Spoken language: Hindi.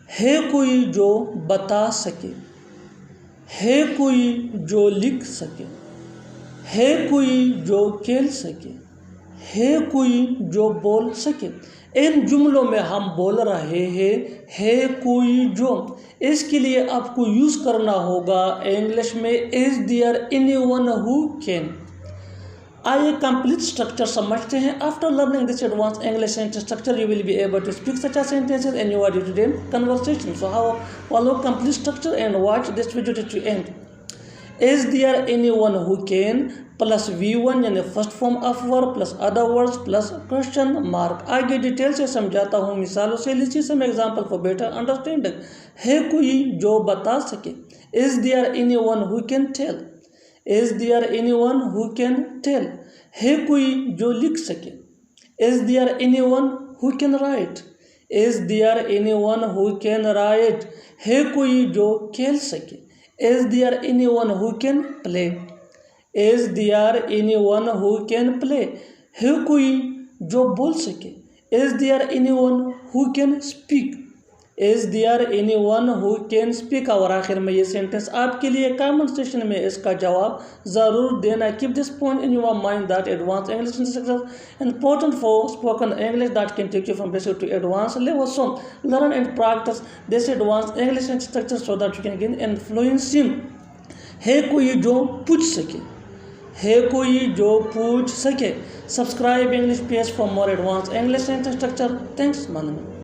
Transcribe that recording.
है कोई जो बता सके, है कोई जो लिख सके, है कोई जो खेल सके, है कोई जो बोल सके। इन जुमलों में हम बोल रहे हैं है कोई जो। इसके लिए आपको यूज़ करना होगा इंग्लिश में is there anyone who can. आइए कंप्लीट स्ट्रक्चर समझते हैं। After learning this advance English sentence structure you will be able to speak such sentences in your day-to-day conversation. So how follow complete structure and watch this video to end. Is there anyone who can plus V1 यानी first form of verb plus other words plus question mark. आगे डिटेल से समझाता हूँ मिसालों से। List some example for better understanding. है कोई जो बता सके, is there anyone who can tell, is there anyone who can tell. है कोई जो लिख सके, is there anyone who can write, is there anyone who can write. है कोई जो खेल सके, is there anyone who can play, is there anyone who can play. है कोई जो बोल सके, is there anyone who can speak, is there anyone who can speak. और आखिर में ये सेंटेंस आपके लिए कमेंट सेक्शन में इसका जवाब ज़रूर देना। Keep this point in your mind that advance English structure important for spoken English that can take you from basic to advanced level. So learn and practice this advanced English structure so that you can gain influence in। है कोई जो पूछ सके, है कोई जो पूछ सके। Subscribe English PS for more advanced English structure. Thanks, man।